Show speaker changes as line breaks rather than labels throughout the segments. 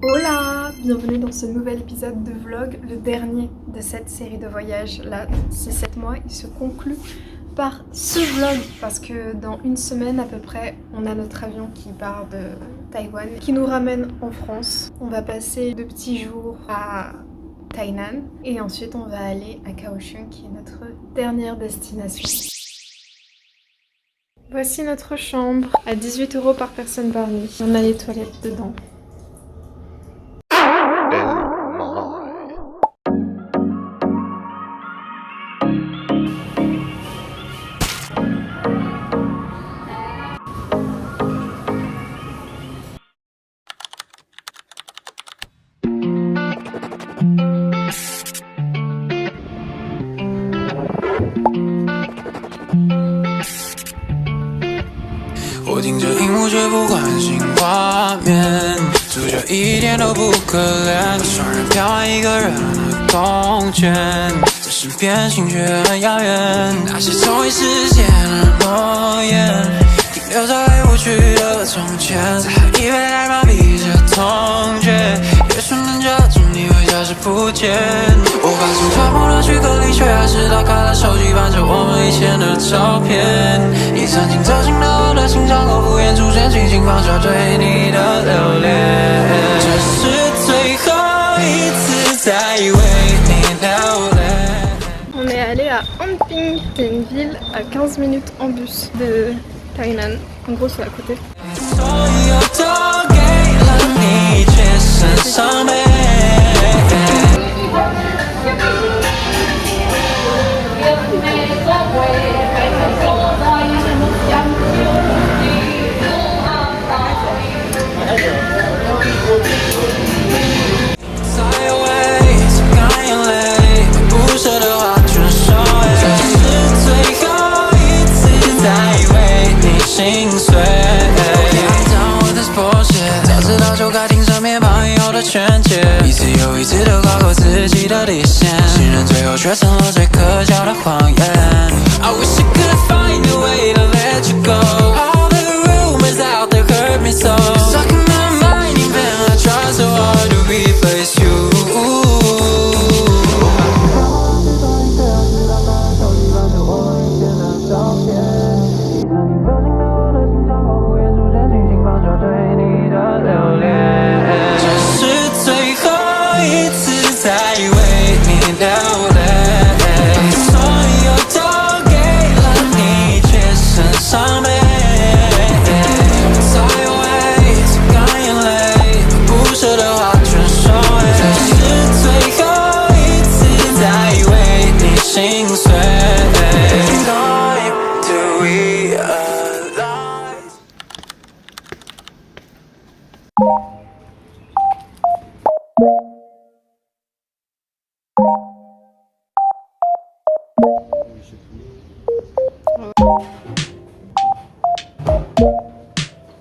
Hola! Bienvenue dans ce nouvel épisode de vlog, le dernier de cette série de voyages. Là, ces 7 mois, il se conclut par ce vlog parce que dans une semaine à peu près, on a notre avion qui part de Taïwan, qui nous ramène en France. On va passer 2 petits jours à Tainan et ensuite on va aller à Kaohsiung qui est notre dernière destination. Voici notre chambre à 18 € par personne par nuit. On a les toilettes dedans. On est allé à Anping, qui est une ville à 15 minutes en bus de Tainan. En gros, c'est à côté.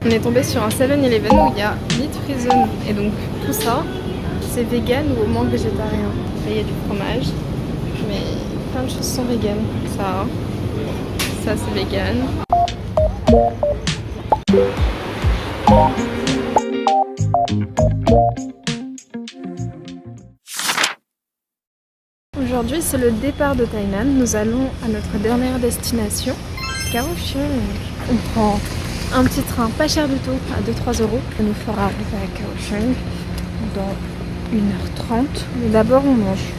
On est tombé sur un 7-Eleven où il y a meat free zone et donc tout ça c'est vegan ou au moins végétarien. Là il y a du fromage mais plein de choses sont vegan. Ça c'est vegan. Aujourd'hui c'est le départ de Tainan. Nous allons à notre dernière destination, Kaohsiung. On prend un petit train pas cher du tout à 2-3 € qui nous fera arriver à Kaohsiung dans 1h30. Mais d'abord on mange.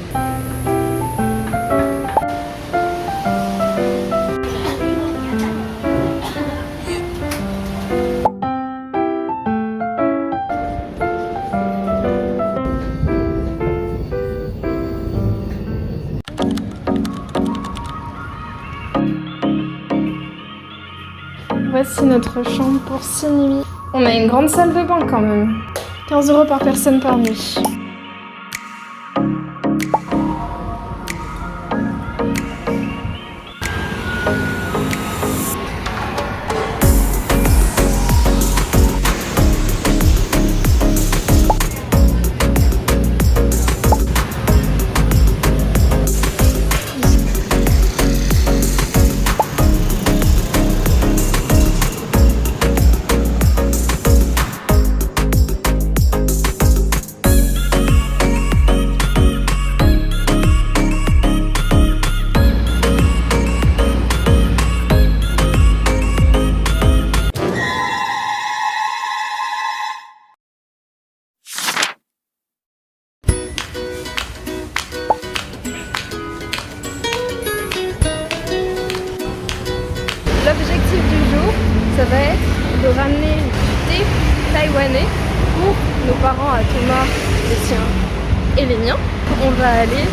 Voici notre chambre pour 6 nuits. On a une grande salle de bain quand même. 15 € par personne par nuit. ça va être de ramener du thé taïwanais pour nos parents, à Thomas, les siens et les miens. On va aller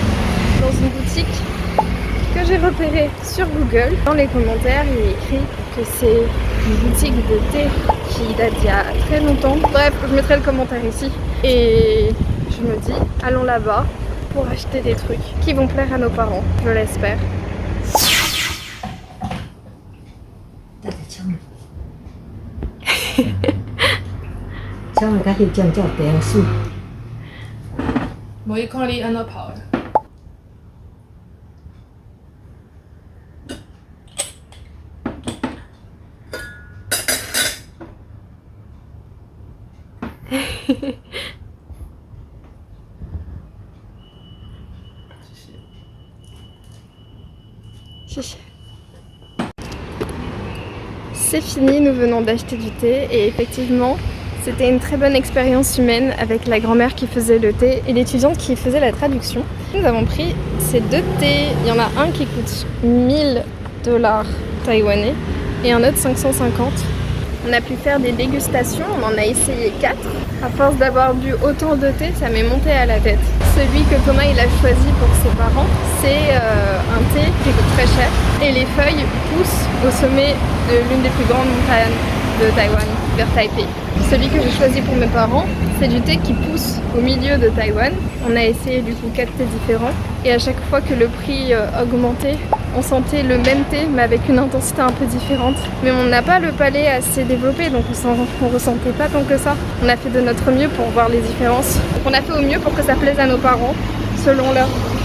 dans une boutique que j'ai repérée sur Google. Dans les commentaires, il est écrit que c'est une boutique de thé qui date d'il y a très longtemps. Bref, je mettrai le commentaire ici. Et je me dis, allons là-bas pour acheter des trucs qui vont plaire à nos parents, je l'espère.
每個你按到跑的。
谢谢。C'est fini, nous venons d'acheter du thé et effectivement c'était une très bonne expérience humaine avec la grand-mère qui faisait le thé et l'étudiante qui faisait la traduction. Nous avons pris ces deux thés, il y en a un qui coûte 1000 $ taïwanais et un autre 550. On a pu faire des dégustations, on en a essayé 4. À force d'avoir bu autant de thé, ça m'est monté à la tête. Celui que Thomas il a choisi pour ses parents, c'est un thé qui coûte très cher. Et les feuilles poussent au sommet de l'une des plus grandes montagnes de Taïwan, vers Taipei. Celui que j'ai choisi pour mes parents, c'est du thé qui pousse au milieu de Taïwan. On a essayé du coup 4 thés différents. Et à chaque fois que le prix augmentait, on sentait le même thé mais avec une intensité un peu différente. Mais on n'a pas le palais assez développé donc on ressentait pas tant que ça. On a fait de notre mieux pour voir les différences. Donc on a fait au mieux pour que ça plaise à nos parents selon leur goût.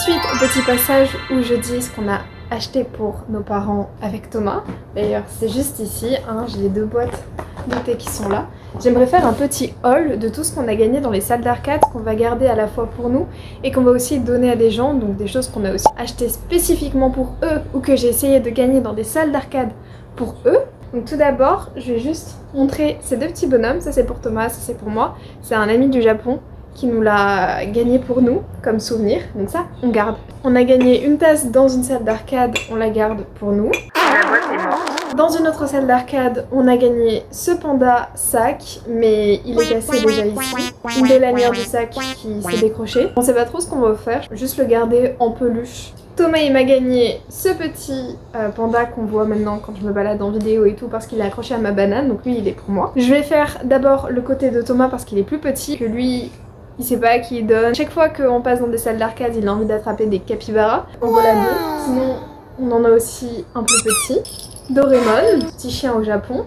Suite au petit passage où je dis ce qu'on a acheté pour nos parents avec Thomas. D'ailleurs c'est juste ici, hein, j'ai les 2 boîtes de thé qui sont là. J'aimerais faire un petit haul de tout ce qu'on a gagné dans les salles d'arcade qu'on va garder à la fois pour nous et qu'on va aussi donner à des gens, donc des choses qu'on a aussi achetées spécifiquement pour eux ou que j'ai essayé de gagner dans des salles d'arcade pour eux. Donc tout d'abord, je vais juste montrer ces 2 petits bonhommes, ça c'est pour Thomas, ça c'est pour moi. C'est un ami du Japon qui nous l'a gagné pour nous comme souvenir, donc ça on garde. On a gagné une tasse dans une salle d'arcade, on la garde pour nous. La boîte est morte. Dans une autre salle d'arcade, on a gagné ce panda sac, mais il est cassé déjà ici. Une des lanières du sac qui s'est décrochée. On sait pas trop ce qu'on va faire, je vais juste le garder en peluche. Thomas il m'a gagné ce petit panda qu'on voit maintenant quand je me balade en vidéo et tout parce qu'il est accroché à ma banane, donc lui il est pour moi. Je vais faire d'abord le côté de Thomas parce qu'il est plus petit, que lui il sait pas à qui il donne. Chaque fois qu'on passe dans des salles d'arcade, il a envie d'attraper des capybaras. En voilà 2. Sinon, on en a aussi un plus petit. Doraemon, petit chien au Japon.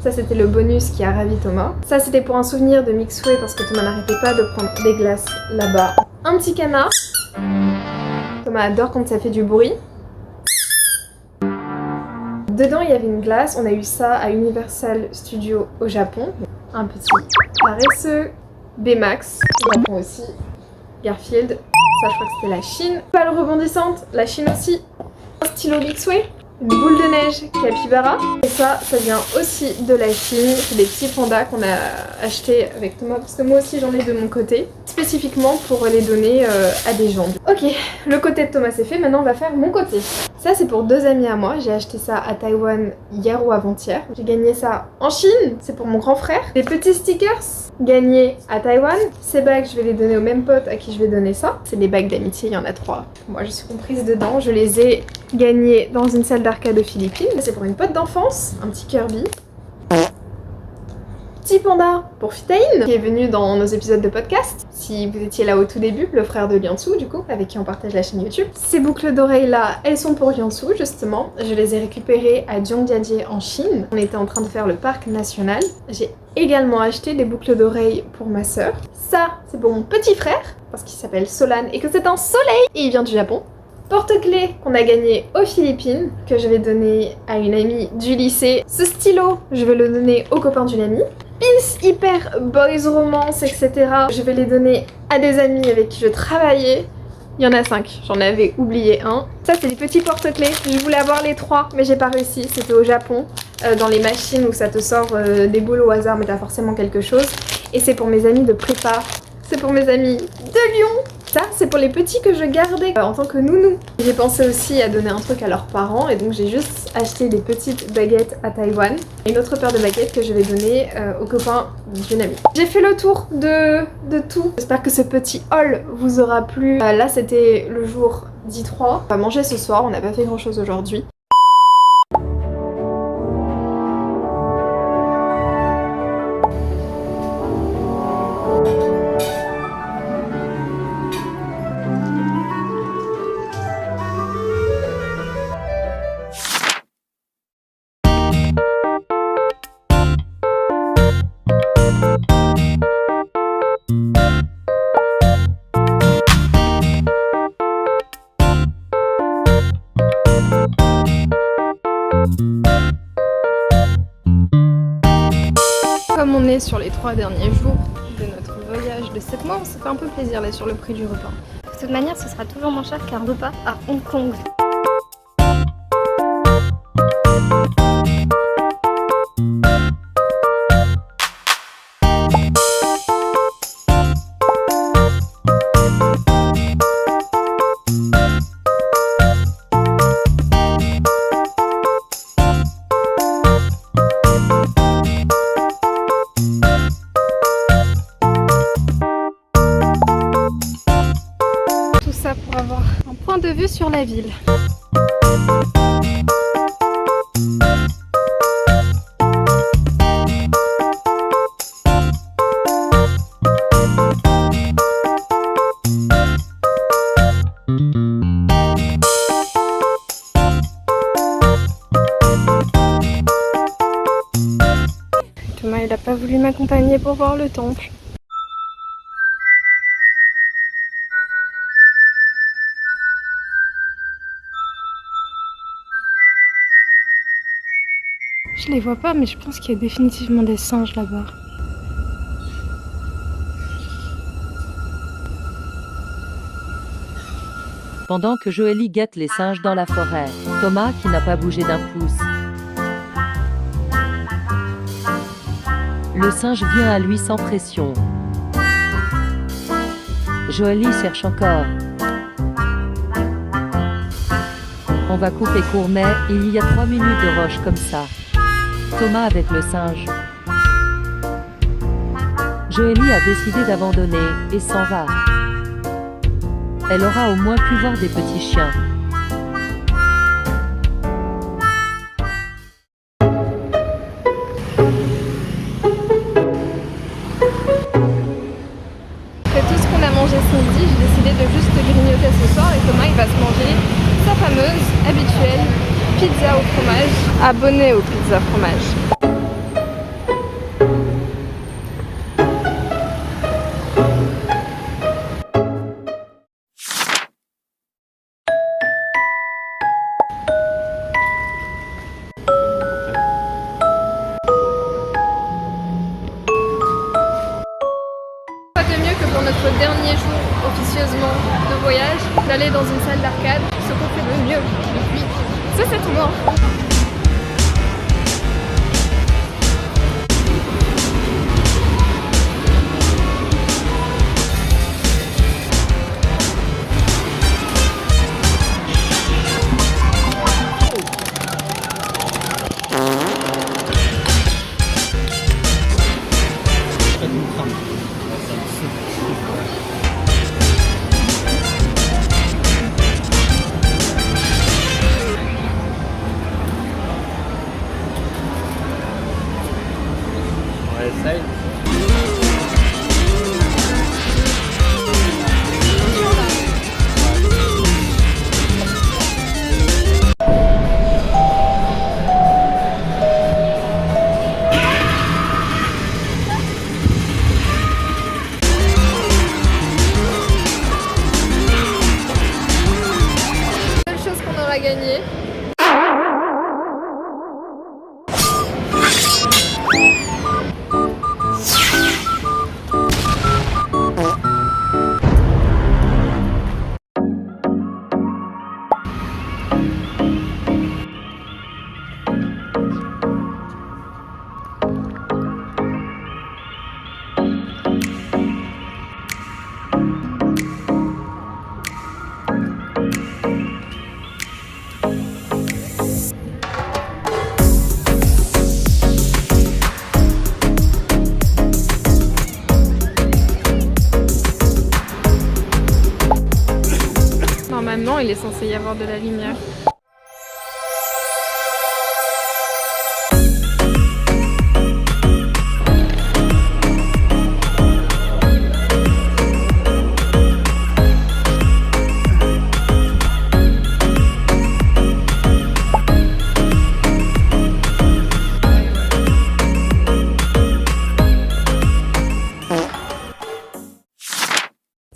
Ça c'était le bonus qui a ravi Thomas. Ça c'était pour un souvenir de Mixway parce que Thomas n'arrêtait pas de prendre des glaces là-bas. Un petit canard. Thomas adore quand ça fait du bruit. Dedans il y avait une glace, on a eu ça à Universal Studios au Japon. Un petit paresseux, Baymax, au Japon aussi, Garfield, ça je crois que c'était la Chine. Balle rebondissante, la Chine aussi. Un stylo Mixway, une boule de neige capybara. Et ça vient aussi de la Chine. C'est des petits pandas qu'on a achetés avec Thomas parce que moi aussi j'en ai de mon côté. Spécifiquement pour les donner à des gens. Ok, le côté de Thomas c'est fait, maintenant on va faire mon côté. Ça c'est pour 2 amis à moi. J'ai acheté ça à Taïwan hier ou avant-hier. J'ai gagné ça en Chine. C'est pour mon grand frère. Des petits stickers gagnés à Taïwan. Ces bagues je vais les donner au même pote à qui je vais donner ça. C'est des bagues d'amitié, il y en a 3. Moi je suis comprise dedans. Je les ai gagnées dans une salle d'arcade aux Philippines. C'est pour une pote d'enfance, un petit Kirby. Petit panda pour Fitaïn, qui est venu dans nos épisodes de podcast. Si vous étiez là au tout début, le frère de Liansu du coup, avec qui on partage la chaîne YouTube. Ces boucles d'oreilles là, elles sont pour Liansu justement. Je les ai récupérées à Zhongjiajie en Chine. On était en train de faire le parc national. J'ai également acheté des boucles d'oreilles pour ma sœur. Ça, c'est pour mon petit frère, parce qu'il s'appelle Solan et que c'est un soleil et il vient du Japon. Porte-clés qu'on a gagné aux Philippines, que je vais donner à une amie du lycée. Ce stylo, je vais le donner aux copains d'une amie. Pins hyper boys romance, etc. Je vais les donner à des amis avec qui je travaillais. Il y en a 5, j'en avais oublié un. Ça c'est des petits porte-clés, je voulais avoir les 3 mais j'ai pas réussi, c'était au Japon, dans les machines où ça te sort des boules au hasard mais t'as forcément quelque chose. Et c'est pour mes amis de prépa, c'est pour mes amis de Lyon. Ça, c'est pour les petits que je gardais en tant que nounou. J'ai pensé aussi à donner un truc à leurs parents et donc j'ai juste acheté des petites baguettes à Taïwan. Et une autre paire de baguettes que je vais donner aux copains d'une amie. J'ai fait le tour de tout. J'espère que ce petit haul vous aura plu. Là, c'était le jour 10-3. On va manger ce soir, on n'a pas fait grand chose aujourd'hui. Comme on est sur les 3 derniers jours de notre voyage de 7 mois, on s'est fait un peu plaisir là sur le prix du repas.
De toute manière, ce sera toujours moins cher qu'un repas à Hong Kong.
Pour avoir un point de vue sur la ville. Thomas, il n'a pas voulu m'accompagner pour voir le temple. Je les vois pas, mais je pense qu'il y a définitivement des singes là-bas.
Pendant que Joëlie guette les singes dans la forêt, Thomas qui n'a pas bougé d'un pouce. Le singe vient à lui sans pression. Joëlie cherche encore. On va couper court mais il y a 3 minutes de roche comme ça. Thomas avec le singe. Joëlie a décidé d'abandonner et s'en va. Elle aura au moins pu voir des petits chiens.
Après tout ce qu'on a mangé ce midi, j'ai décidé de juste grignoter ce soir et Thomas il va se manger sa fameuse, habituelle pizza au fromage. Abonné aux pizzas fromage. Pas de mieux que pour notre dernier jour officieusement de voyage, d'aller dans une salle d'arcade, ce qu'on fait de mieux depuis Ça c'est tout mort. Seule chose qu'on aura gagné. Normalement, il est censé y avoir de la lumière.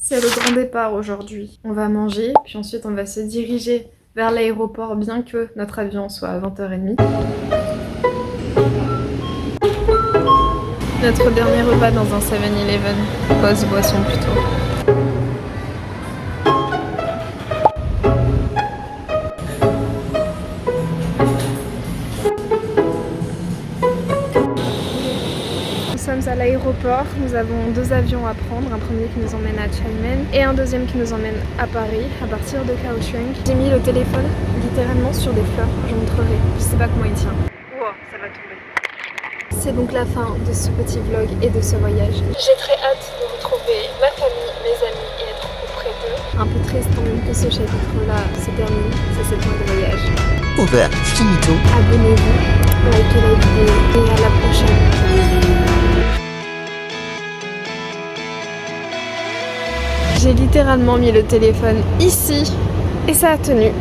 C'est le grand départ aujourd'hui. On va manger, puis ensuite on va se diriger vers l'aéroport, bien que notre avion soit à 20h30. Notre dernier repas dans un 7-Eleven. Pause boisson plutôt. Nous sommes à l'aéroport, nous avons 2 avions à prendre, un premier qui nous emmène à Xiamen et un deuxième qui nous emmène à Paris, à partir de Kaohsiung. J'ai mis le téléphone littéralement sur des fleurs, je vous montrerai, je sais pas comment il tient. Wow, ça va tomber. C'est donc la fin de ce petit vlog et de ce voyage. J'ai très hâte de retrouver ma famille, mes amis et être auprès d'eux. Un peu triste quand même que ce chapitre-là se termine, c'est 7 mois de voyage.
Over, finito.
Abonnez-vous, likez la vidéo et à la prochaine. J'ai littéralement mis le téléphone ici et ça a tenu.